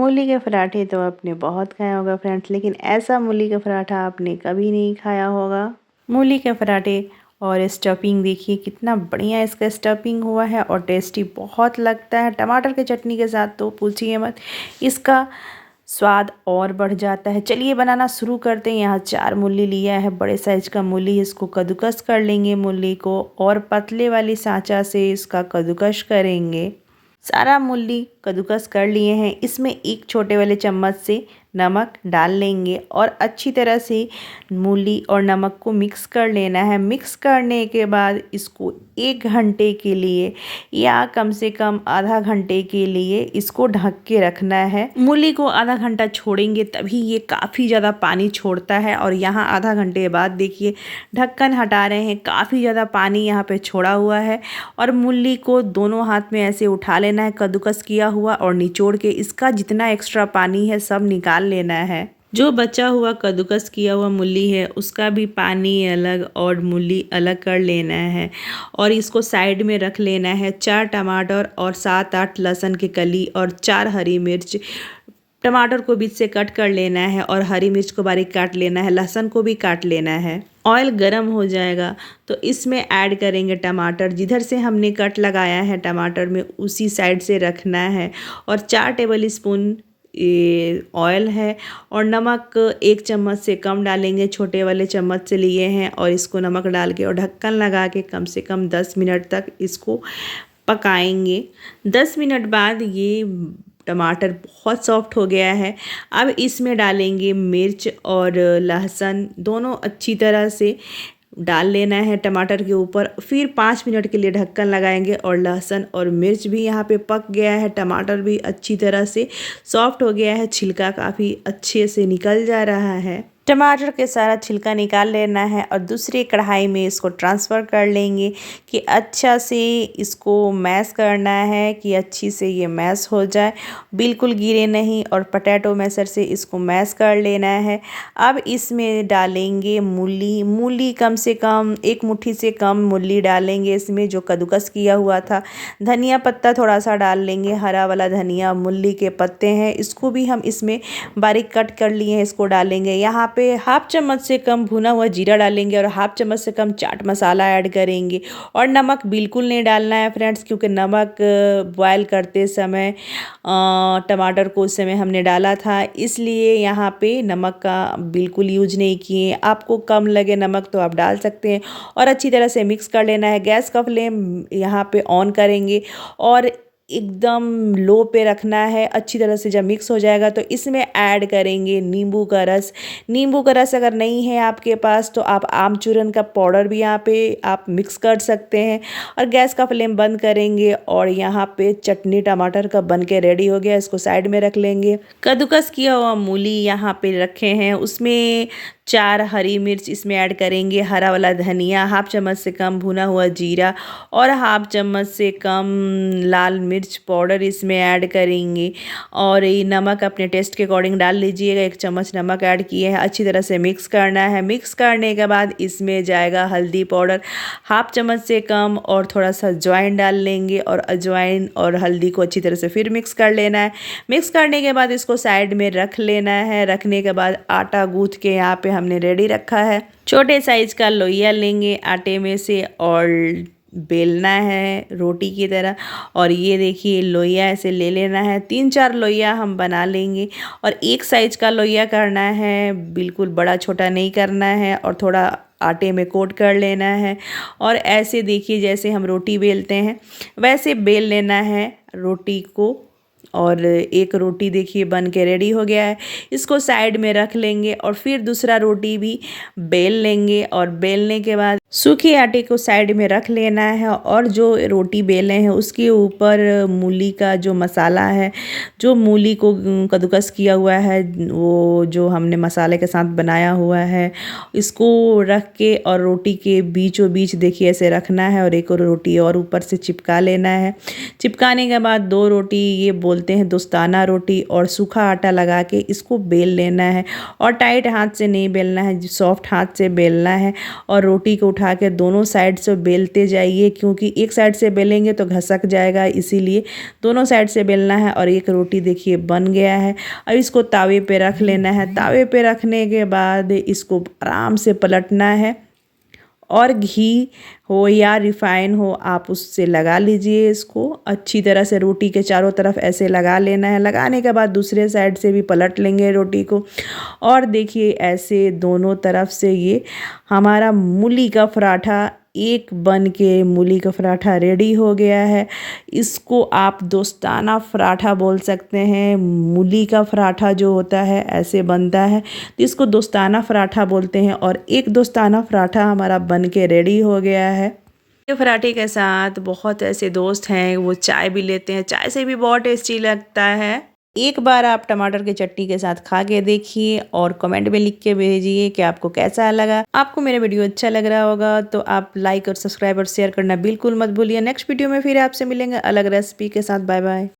मूली के पराठे तो आपने बहुत खाया होगा फ्रेंड्स, लेकिन ऐसा मूली का पराठा आपने कभी नहीं खाया होगा। मूली के पराठे और स्टफिंग देखिए कितना बढ़िया इसका स्टफिंग हुआ है और टेस्टी बहुत लगता है। टमाटर की चटनी के साथ तो पूछिए मत, इसका स्वाद और बढ़ जाता है। चलिए बनाना शुरू करते हैं। यहाँ 4 मूली लिया है, बड़े साइज का मूली। इसको कद्दूकस कर लेंगे मूली को और पतले वाली सांचा से इसका कद्दूकस करेंगे। सारा मूली कद्दूकस कर लिए हैं। इसमें एक छोटे वाले चम्मच से नमक डाल लेंगे और अच्छी तरह से मूली और नमक को मिक्स कर लेना है। मिक्स करने के बाद इसको 1 घंटे के लिए या कम से कम आधा घंटे के लिए इसको ढक के रखना है। मूली को आधा घंटा छोड़ेंगे तभी ये काफ़ी ज़्यादा पानी छोड़ता है। और यहाँ आधा घंटे बाद देखिए ढक्कन हटा रहे हैं, काफ़ी ज़्यादा पानी यहाँ पे छोड़ा हुआ है। और मूली को दोनों हाथ में ऐसे उठा लेना है कद्दूकस किया हुआ और निचोड़ के इसका जितना एक्स्ट्रा पानी है सब निकाल लेना है। जो बचा हुआ कद्दूकस किया हुआ मूली है उसका भी पानी अलग और मूली अलग कर लेना है और इसको साइड में रख लेना है। 4 टमाटर और 7-8 लहसुन की कली और 4 हरी मिर्च। टमाटर को बीच से कट कर लेना है और हरी मिर्च को बारीक काट लेना है, लहसुन को भी काट लेना है। ऑयल गरम हो जाएगा तो इसमें ऐड करेंगे टमाटर। जिधर से हमने कट लगाया है टमाटर में उसी साइड से रखना है। और 4 टेबल स्पून ऑयल है और नमक 1 चम्मच से कम डालेंगे, छोटे वाले चम्मच से लिए हैं। और इसको नमक डाल के और ढक्कन लगा के कम से कम 10 मिनट तक इसको पकाएंगे। 10 मिनट बाद ये टमाटर बहुत सॉफ्ट हो गया है। अब इसमें डालेंगे मिर्च और लहसुन, दोनों अच्छी तरह से डाल लेना है टमाटर के ऊपर। फिर 5 मिनट के लिए ढक्कन लगाएंगे और लहसुन और मिर्च भी यहाँ पे पक गया है। टमाटर भी अच्छी तरह से सॉफ्ट हो गया है, छिलका काफ़ी अच्छे से निकल जा रहा है। टमाटर के सारा छिलका निकाल लेना है और दूसरी कढ़ाई में इसको ट्रांसफ़र कर लेंगे कि अच्छा से इसको मैश करना है कि अच्छी से ये मैश हो जाए, बिल्कुल गिरे नहीं। और पोटैटो मैशर से इसको मैश कर लेना है। अब इसमें डालेंगे मूली। मूली कम से कम 1 मुट्ठी से कम मूली डालेंगे इसमें, जो कद्दूकस किया हुआ था। धनिया पत्ता थोड़ा सा डाल लेंगे, हरा वाला धनिया। मूली के पत्ते हैं, इसको भी हम इसमें बारीक कट कर लिए हैं, इसको डालेंगे। यहाँ पे 1/2 चम्मच से कम भुना हुआ जीरा डालेंगे और 1/2 चम्मच से कम चाट मसाला ऐड करेंगे। और नमक बिल्कुल नहीं डालना है फ्रेंड्स, क्योंकि नमक बॉयल करते समय टमाटर को उस समय हमने डाला था, इसलिए यहाँ पे नमक का बिल्कुल यूज नहीं किए। आपको कम लगे नमक तो आप डाल सकते हैं। और अच्छी तरह से मिक्स कर लेना है। गैस का फ्लेम यहाँ पे ऑन करेंगे और एकदम लो पे रखना है। अच्छी तरह से जब मिक्स हो जाएगा तो इसमें ऐड करेंगे नींबू का रस। नींबू का रस अगर नहीं है आपके पास तो आप आमचूरन का पाउडर भी यहाँ पे आप मिक्स कर सकते हैं। और गैस का फ्लेम बंद करेंगे और यहाँ पे चटनी टमाटर का बन के रेडी हो गया, इसको साइड में रख लेंगे। कद्दूकस किया हुआ मूली यहाँ पे रखे हैं, उसमें 4 हरी मिर्च इसमें ऐड करेंगे, हरा वाला धनिया, 1/2 चम्मच से कम भुना हुआ जीरा और 1/2 चम्मच से कम लाल मिर्च पाउडर इसमें ऐड करेंगे। और ये नमक अपने टेस्ट के अकॉर्डिंग डाल लीजिएगा, 1 चम्मच नमक ऐड किए हैं। अच्छी तरह से मिक्स करना है। मिक्स करने के बाद इसमें जाएगा हल्दी पाउडर 1/2 चम्मच से कम और थोड़ा सा अजवाइन डाल लेंगे। और अजवाइन और हल्दी को अच्छी तरह से फिर मिक्स कर लेना है। मिक्स करने के बाद इसको साइड में रख लेना है। रखने के बाद आटा गूँथ के यहाँ पे हमने रेडी रखा है। छोटे साइज का लोइया लेंगे आटे में से और बेलना है रोटी की तरह। और ये देखिए लोइया ऐसे ले लेना है, 3-4 लोइया हम बना लेंगे। और एक साइज का लोइया करना है, बिल्कुल बड़ा छोटा नहीं करना है। और थोड़ा आटे में कोट कर लेना है। और ऐसे देखिए जैसे हम रोटी बेलते हैं वैसे बेल लेना है रोटी को। और एक रोटी देखिए बन के रेडी हो गया है, इसको साइड में रख लेंगे। और फिर दूसरा रोटी भी बेल लेंगे और बेलने के बाद सूखे आटे को साइड में रख लेना है। और जो रोटी बेले हैं उसके ऊपर मूली का जो मसाला है, जो मूली को कद्दूकस किया हुआ है, वो जो हमने मसाले के साथ बनाया हुआ है, इसको रख के और रोटी के बीचों बीच देखिए ऐसे रखना है। और एक रोटी और ऊपर से चिपका लेना है। चिपकाने के बाद 2 रोटी, ये बोलते हैं दोस्ताना रोटी, और सूखा आटा लगा के इसको बेल लेना है। और टाइट हाथ से नहीं बेलना है, सॉफ्ट हाथ से बेलना है। और रोटी को उठा उठा के दोनों साइड से बेलते जाइए, क्योंकि एक साइड से बेलेंगे तो घसक जाएगा, इसीलिए दोनों साइड से बेलना है। और एक रोटी देखिए बन गया है। अब इसको तावे पे रख लेना है। तावे पे रखने के बाद इसको आराम से पलटना है और घी हो या रिफाइन हो आप उससे लगा लीजिए। इसको अच्छी तरह से रोटी के चारों तरफ ऐसे लगा लेना है। लगाने के बाद दूसरे साइड से भी पलट लेंगे रोटी को। और देखिए ऐसे दोनों तरफ से ये हमारा मूली का पराठा एक बन के मूली का पराठा रेडी हो गया है। इसको आप दोस्ताना पराठा बोल सकते हैं। मूली का पराठा जो होता है ऐसे बनता है, तो इसको दोस्ताना पराठा बोलते हैं। और एक दोस्ताना पराठा हमारा बन के रेडी हो गया है। ये पराठे के साथ बहुत ऐसे दोस्त हैं वो चाय भी लेते हैं, चाय से भी बहुत टेस्टी लगता है। एक बार आप टमाटर की चटनी के साथ खा के देखिए और कमेंट में लिख के भेजिए कि आपको कैसा लगा। आपको मेरा वीडियो अच्छा लग रहा होगा तो आप लाइक और सब्सक्राइब और शेयर करना बिल्कुल मत भूलिए। नेक्स्ट वीडियो में फिर आपसे मिलेंगे अलग रेसिपी के साथ। Bye bye.